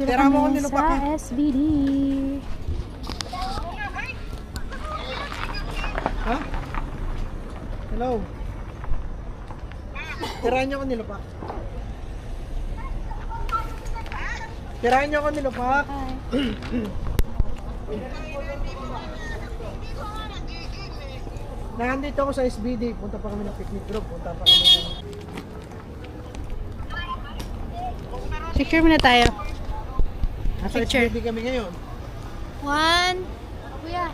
Dito Tira mo kami ako sa SBD. Ha? Hello? Tirahan niyo ako nilupak. Tirahan niyo ako nilupak. Nandito ako sa SBD. Punta pa kami ng picnic group. Punta pa kami ng... Picture muna tayo. Nasa Picture. SBD kami ngayon. 1. Kuya.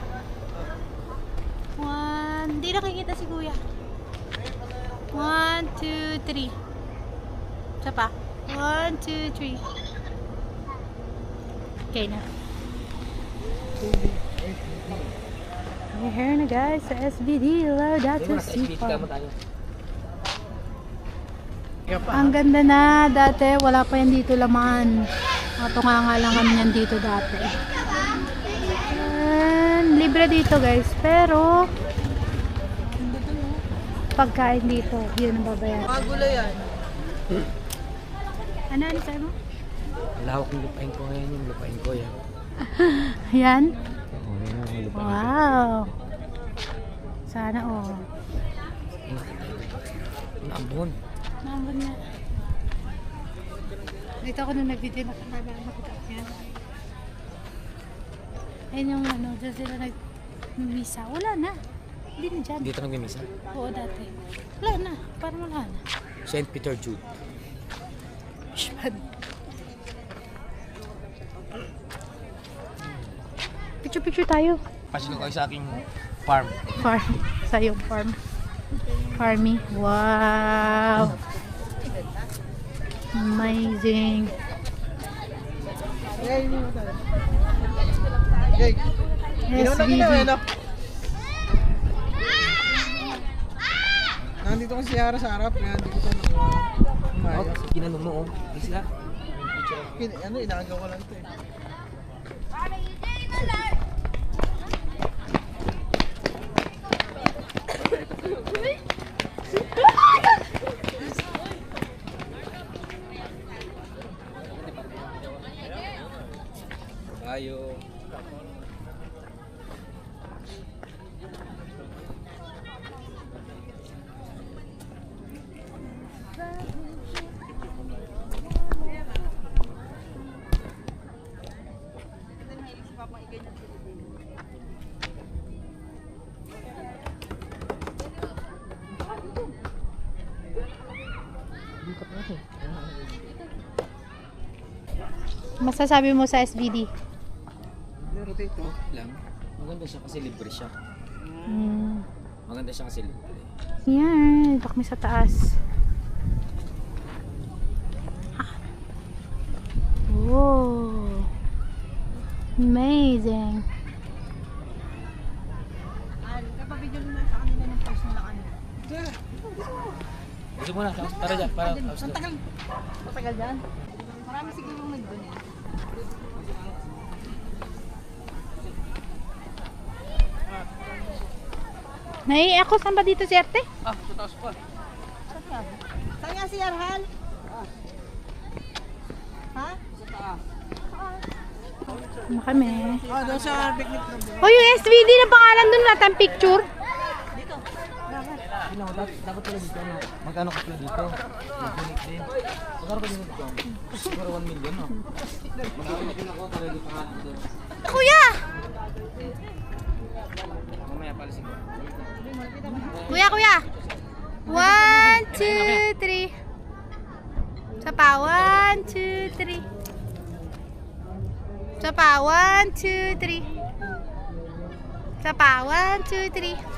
1. Hindi nakikita si kuya. 1, 2, 3. Isa pa. 1, 2, 3. Okay na. We're here na guys sa SBD. Hello, that's a seafood. Ang ganda na. Dati wala pa yan dito laman. Matunga nga lang kami yan dito dati. And, libre dito guys. Pero pagkain dito, yun ang babayaran. Magulo yan. Ano sa'yo mo? Lawak ng lupain ko ngayon, yung lupain ko yan. Yan? Oo, yan ang lupain ko. Wow! Sana oh. Naambon. Naambon na. Dito ako nung nag-video nakita ko yan. Ayun yung ano, dyan sila nag-misa. Wala na. Hindi na dyan. Dito nagmimisa. Oo, dati. Wala na. Parang wala na. St. Peter Jude. Shman. Picture-picture tayo. Pasok kayo sa aking farm. Farm. Sa iyong farm. Farmy. Wow! Amazing. Okay, hindi mo tayo. Okay. Ginawa na ginawa, SBD. no? Nandito ko si Yara sa harap, kaya hindi ko ito Oh, umayos. ginanong mo, oh. Please lang. Ano, inaagaw ko lang ito eh. Tayo. Masasabi mo sa SBD? Pero dito. Lang. Maganda siya kasi libre siya. Maganda siya kasi libre. Yan, dito kami sa taas. Wow. Amazing. Gusto mo na, tara dyan. Para, Matagal dyan? Marami siguro nag-donate. Ako, saan ba dito si Arte? ah, tataas pa. Saan nga si Arhal? Ha? Ano kami? Ah, doon sa picnic group. Oh, yung SBD na pangalan dun natin ang picture. Dapat pala dito, no? Magkano ka pala dito? Mag-donate din. Magkano ka dito? Siguro 1 million, no? Magkano ako talaga dito nga dito. Kuya! Mamaya pala siguro. Kuya, kuya! 1, 2, 3. Sa pa, 1, 2, 3. Sa pa, 1, 2, 3. Sa pa, 1, 2, 3.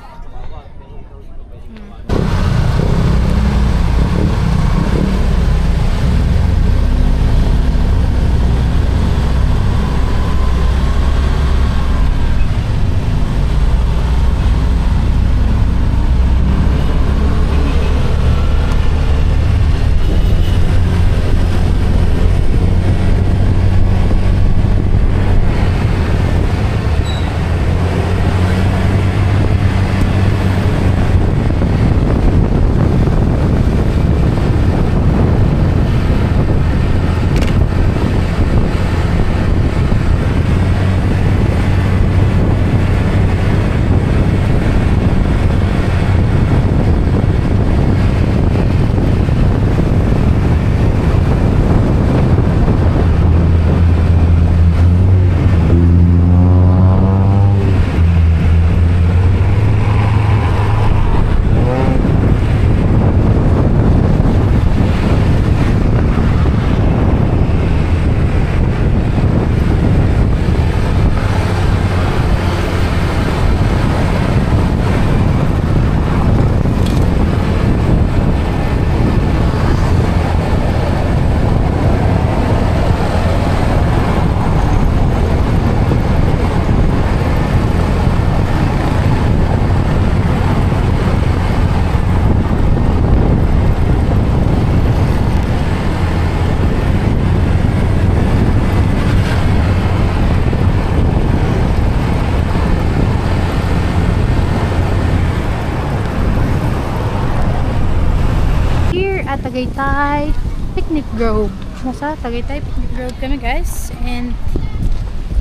Tagaytay Picnic Grove. Nasa Tagaytay Picnic Grove kami guys. And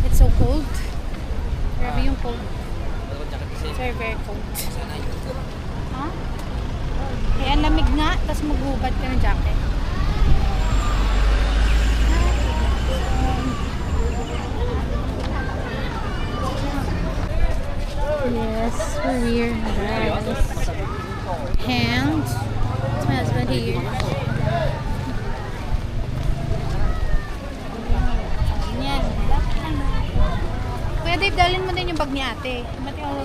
it's so cold. Grabe yung cold. It's very very cold. Ha? Eh, ang lamig nga. Tapos maghubad ka ng jacket. Yes, we're here, guys. And it's my husband here. Yan. Kuya Dave, dalhin mo din yung bag ni ate. Mati ako.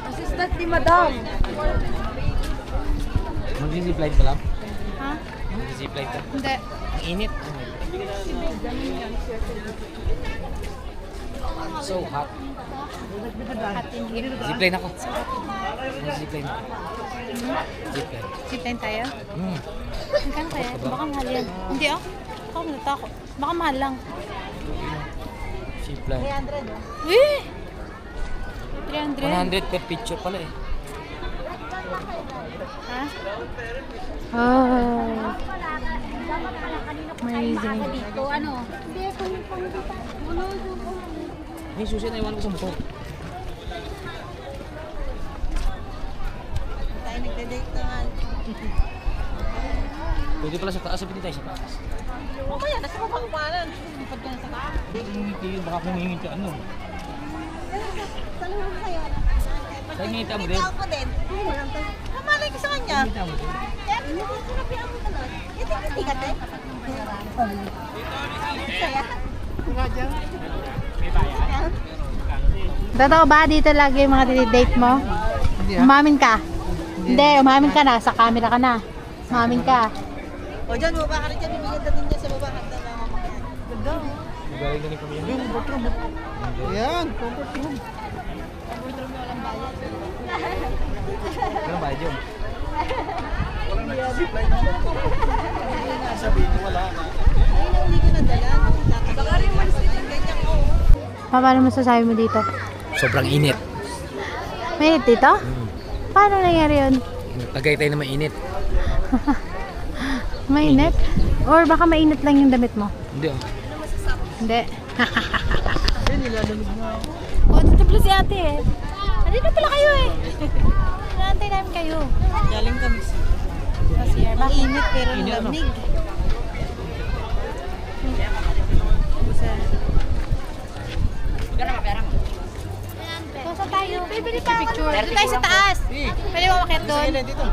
Assistant ni Madam. Mag-zipline pa lang? Ha? Mag-zipline ka? Hindi. Ang init. So hot. Hot in here. Zipline ako. Mag-zipline. Zipline. Zipline tayo? Hmm. Magkano kaya? Baka mahal yan. Hindi ah. Ako natakot. Baka mahal lang. Zipline. 300 oh. Eh! 300? 100 per picture pala eh. Ha? Oh. Amazing. Dito, ano? Hindi, kung May susi na iwan ko sa motor. Tayo nagde-date na nga. Pwede pala sa taas. Sabihin tayo sa taas. O kaya, nasa baba kumanan. Pag ka na sa taas. Hindi, baka kumingin ka ano. Sa lugar mo kayo. Kaya ngita mo din. Ako din. Kamalay ko sa kanya. Ngita mo din. Kaya, sinabihan mo ka nun. Hindi ka din. Saya. Totoo ba dito lagi yung mga date mo? Umamin ka? Hindi, umamin ka na. Sa camera ka na. Umamin ka. O dyan, baba ka rin dyan. Bibigyan natin niya sa baba. Handa na mamakayan. Ganda. Magaling na ni kami yan. Yan. Pero bayad yun. Ayun, hindi ko nadala. Baka rin mo ganyan ko. Paano masasabi mo dito? Sobrang init. Mainit dito? Paano nangyari yun? Tagaytay na mainit. Mainit? Or baka mainit lang yung damit mo? Hindi oh. Hindi. Yan, nilalamig mo. O, dito pala si ate eh. Nandito pala kayo eh. Naantay namin kayo. Galing kami. Kasi Ang init pero Init, ano? lamig. So, saan tayo? Bibili pa ako. Doon tayo sa taas. Pwede mo makit doon? Dito.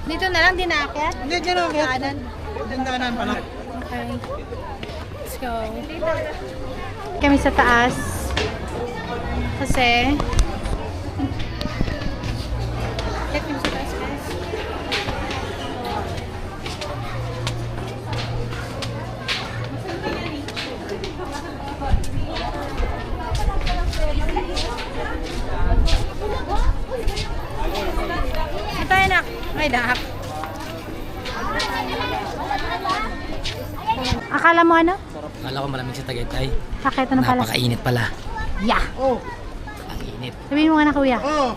Dito na lang, di naakyat? Hindi, dyan ako. Kanan. Dandanan pa lang. Okay. Let's go. Kami sa taas. Kasi... Kami sa taas, guys. Saan tayo, nak? Ay, dak. Akala mo ano? Akala ko malamig sa Tagaytay. Bakit ano pala? Napakainit pala. Yeah! Oh. Ang init. Sabihin mo nga na kuya. Oh.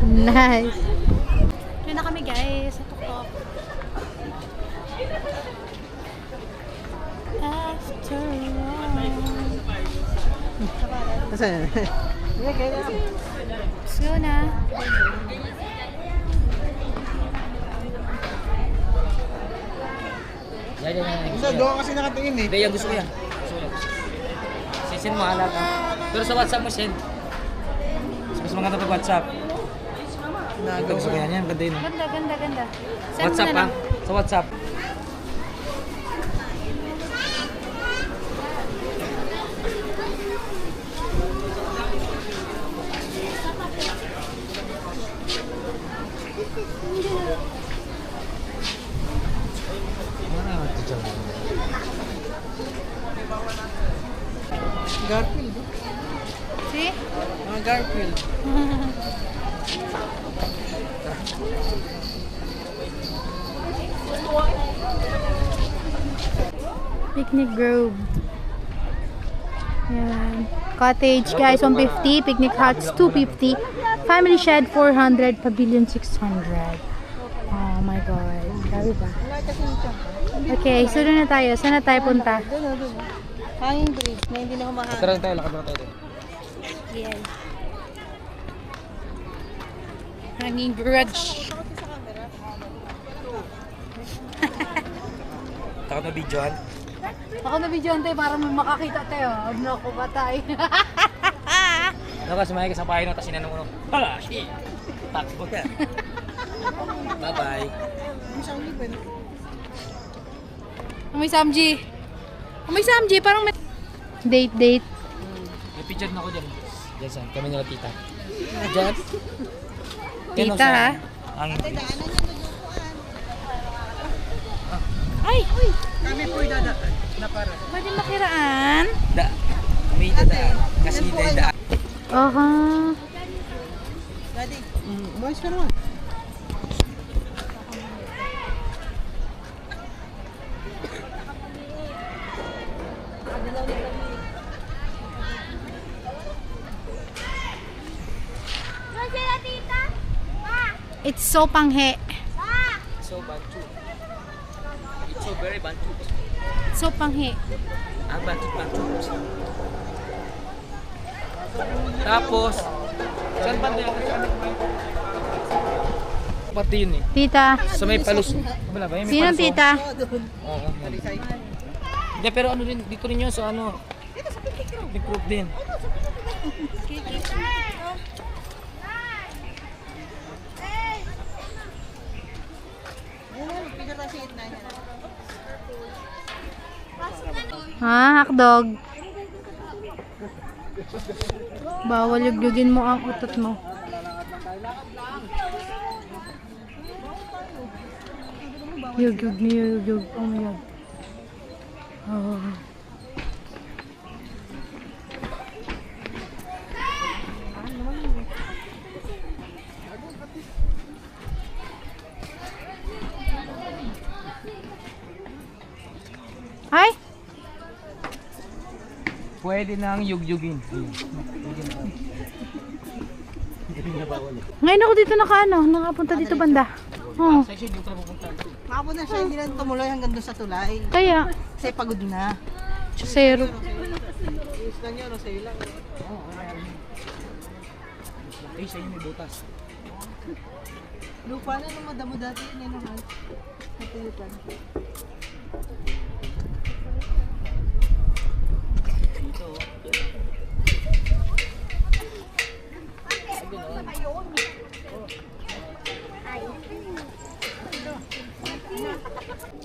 Nice. Yun na kami guys sa tuktok. After all. Nasaan? Hindi, kaya na. Let's go na. Yan. Isa, doon kasi nakatingin eh. Hindi, yan gusto ko yan. Sisend mo halat ha. Pero sa WhatsApp mo send. Mas maganda pag WhatsApp. Gusto ko yan. Yan, ganda yun. Ganda, ganda, ganda. Send WhatsApp mo na ha. lang. Sa WhatsApp. Garfield. See? Mga Garfield. Picnic Grove. Ayan. Cottage guys, 150. Picnic huts, 250. Family shed, 400. Pavilion, 600. Oh my God. Grabe ba? Wala kasi nito. Okay, sunod na tayo. Saan na tayo punta? Doon. Hanging bridge na hindi na humahangin. Tara tayo, lakad na tayo. Yes. Hanging bridge. Takot na videoan. Ako na video tayo para makakita tayo. Ano ko ba tayo? Ano ka, sumayag ka sa pahay no, tapos sinanong mo no. Hala, shit! Takbo ka. Bye-bye. Amoy Samji. Amoy Samji, parang may... Date. May picture na ako dyan. Dyan saan? Kami nila tita. Dyan? Tita, ha? Ang Ay! Uy! Kami po idadaan na para. Pwede makiraan? da. Kami dadaan. Kasi dadaan. Aha. Daddy, umayos ka naman. It's so panghe. So bantu. It's so very bantu. So panghe. Ang bantu. Tapos, saan ba tayo? Parte yun eh. Tita. Sa may palus. Wala ba? May Sino palus, oh. tita? Oo. Hindi, pero ano rin, dito rin yun sa ano. Big group din. Picture na si Itna niya. Ha? Hakdog. Bawal yugyugin mo ang utot mo. Yugyug ni yugyug. Oh my God. Oh. Ay! Pwede nang yugyugin. Ngayon ako dito nakapunta dito banda. Oh. Section dito na pupunta. Makapo na siya, hindi na tumuloy hanggang doon sa tulay. Kaya, Kasi pagod na. Chusero. Is na niya, no, sa'yo lang. Ay, sa'yo may butas. Lupa na nung madamo dati, yun yung mahal. Natuyutan. Dito.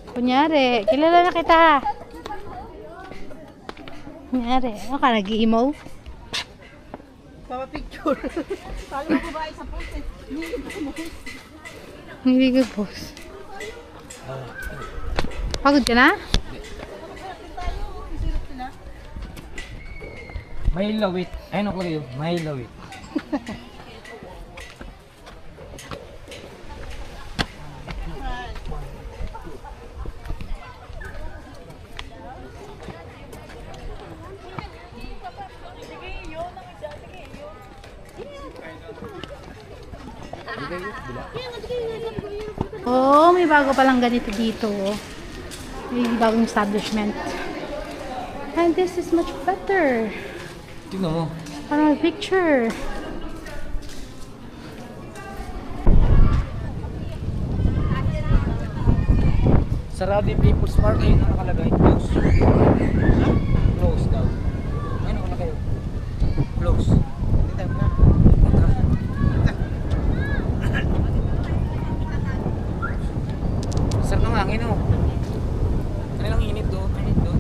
Kunyari, kilala na kita. Kunyari, ano ka, nag-emo? Papa picture. Sabi mo babae sa post eh. Hindi ka boss. Pagod ka na? May lawit. Ayun ako rin. May lawit. Oh, may bago palang ganito dito. May bagong establishment. And this is much better. Tingnan mo. Parang may picture. Sarado yung People's Park. Ayun ang nakalagay. Close. Close daw. Ayun ang nakalagay. Close. Sarap ng hangin oh. Ano lang init doon? Init doon.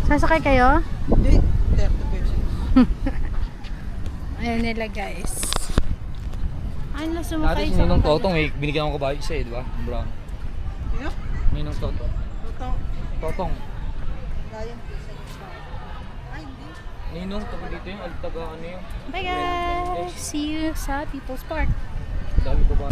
Sasakay kayo? Hindi, 30 pesos. Ayan nila guys. Ay, na Dati sumakay si Ninong Totong eh. Binigyan ko kabayo isa eh, di ba? Brown. Sino? Ninong Totong. Ito. Totong. Lion. Ay, hindi. Ninong, tabi dito yung taga ano yung Bye guys! See you sa People's Park. dami ko ba?